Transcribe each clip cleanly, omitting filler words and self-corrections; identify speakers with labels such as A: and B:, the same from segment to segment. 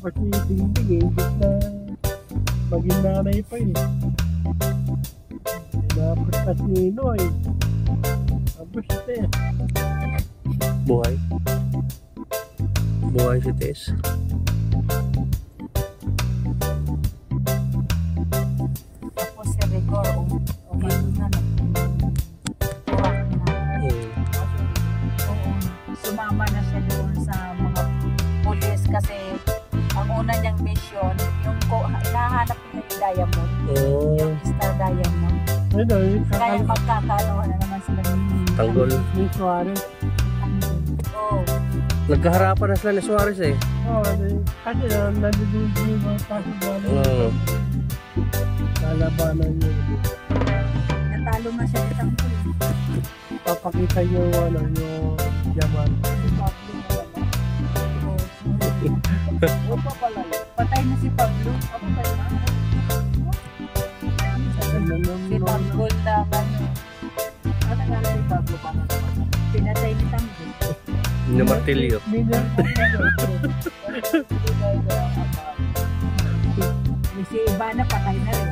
A: Pati tingting imbis na maging nanay pa eh. Napatas ni Inoy. Tapos ito
B: Buhay. Buhay si Tess.
C: Tapos si Rigor, okay na na. Sumama na siya doon sa mga pulis kasi ang una niyang mission, yung hinahanap niya yung diamond. Yung Star Diamond. Kaya magkakaroon na naman sila ni
B: Tanggol.
A: Ni Suarez.
B: Nagkaharapan na sila ni Suarez eh.
A: Kasi nandun yung mga pasigalan. Lalabanan niyo.
C: Natalo na siya ni Tanggol.
A: Papakita niyo yung yaman.
C: Si Pablo na naman. Opa pala. Patay na si Pablo. Ako tayo na. Si Tanggol na ano. Ano nga si Pablo pa na naman? Pinatay ni Tanggol.
B: Namartilyo.
C: Si Ivana patay na rin.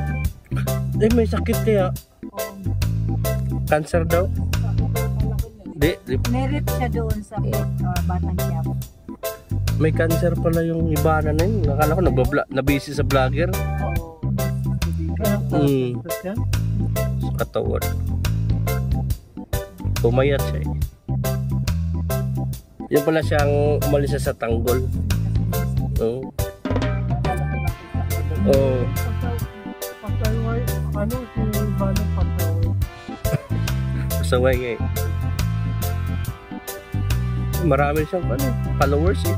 B: Eh may sakit kaya. Cancer daw? Di.
C: Nerip siya doon sa Batang Quiapo.
B: May cancer pala yung Ivana na yun. Nakala ko nabisi sa vlogger. Sa katawan. Pumayat siya eh. Yan pala siyang umalis sa Tanggol. Oo. Oo.
A: Pasaway, ano si Ivana pasaway?
B: Pasaway nga eh. Marami siyang followers eh.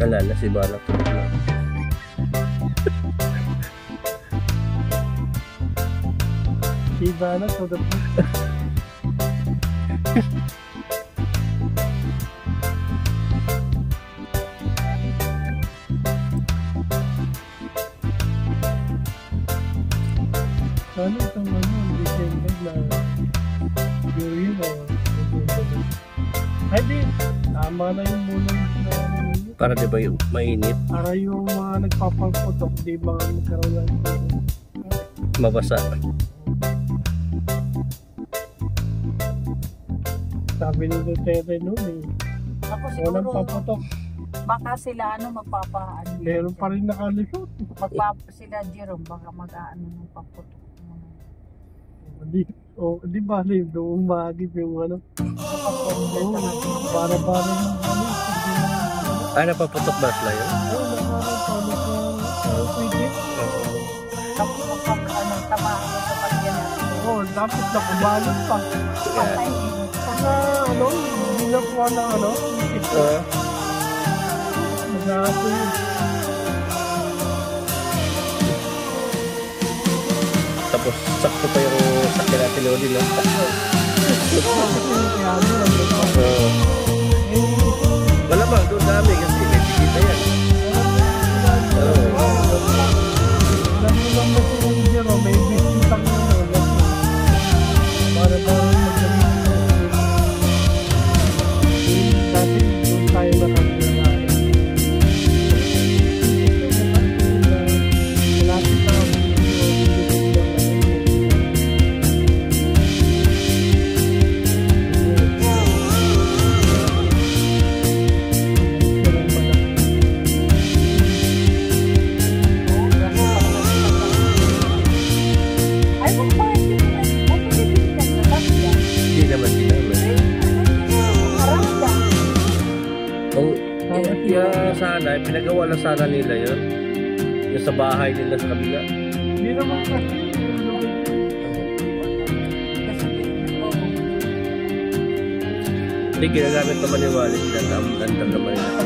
B: Alala si Ivana tulog na.
A: Si Ivana tulog na. Sana itong December na yun o ay di, tama na yung mulang na
B: Para di ba yung mainit?
A: para yung mga nagpapagputok di ba magkaroon ng
B: Mabasa.
A: sabi ni Duterte noon eh
C: Ako
A: walang
C: siguro,
A: paputok
C: baka sila magpapaano.
A: meron pa rin nakalusot
C: Sila Jerome, baka mag-aano ng paputok.
A: di ba doon mahagip yung para
B: Ay, napaputok ba sila yun?
C: Tapos tamaan mo sa pagyan natin.
A: Dapat na kumalot pa. Pagka hindi na kuha na mag-aato yun.
B: Tapos sakto pa yung sakya natin o din. Malamang doon dami kasi may tikita yan.
A: Alam mo lang na kung zero, may bisitang para magaling dati doon tayo nakakilala. Malapit na
B: sana, pinagawa na sana nila yun. Yung sa bahay nila sa kabila.
A: hindi naman kasi
B: Hindi, ginagamit naman yung wallet nila. Tandang naman nila.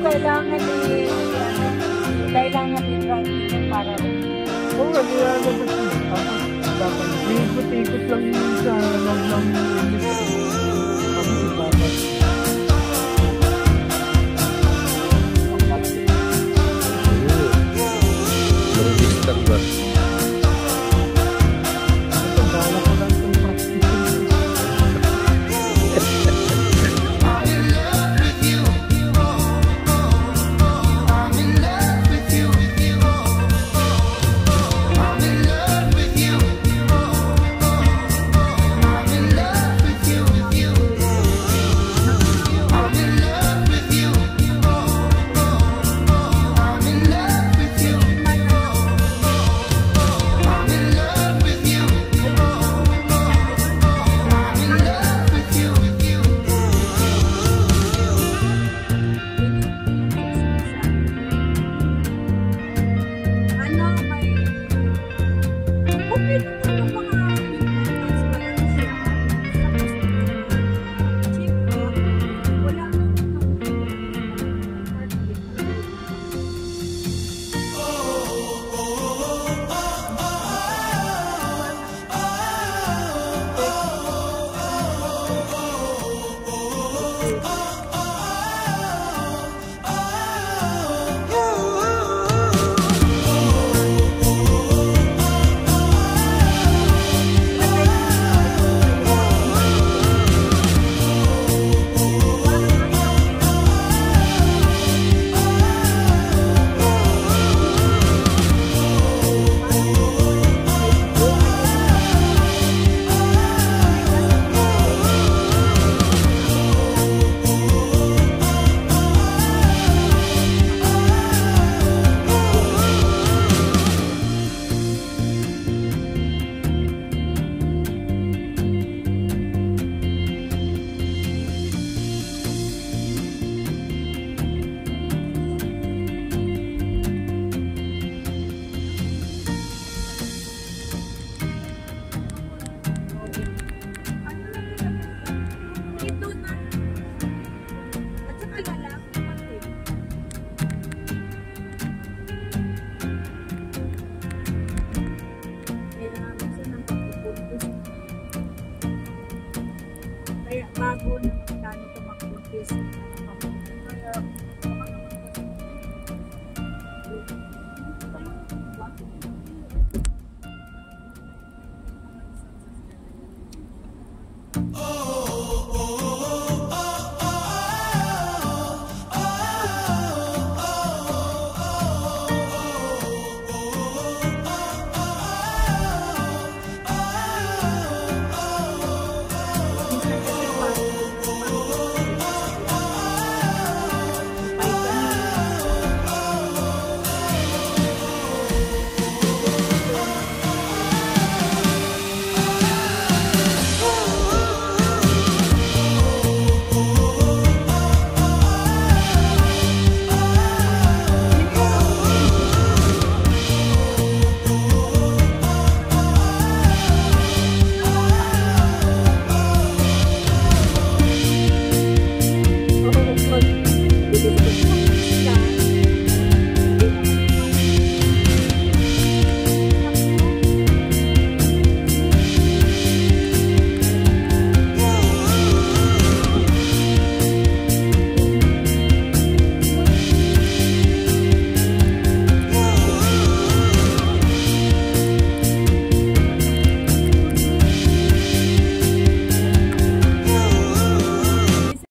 C: kailangan kailangan i-driving para
A: Oo, naglalabas yun. Tapos, dapat ikot-ikot lang yun sa loob ng industry.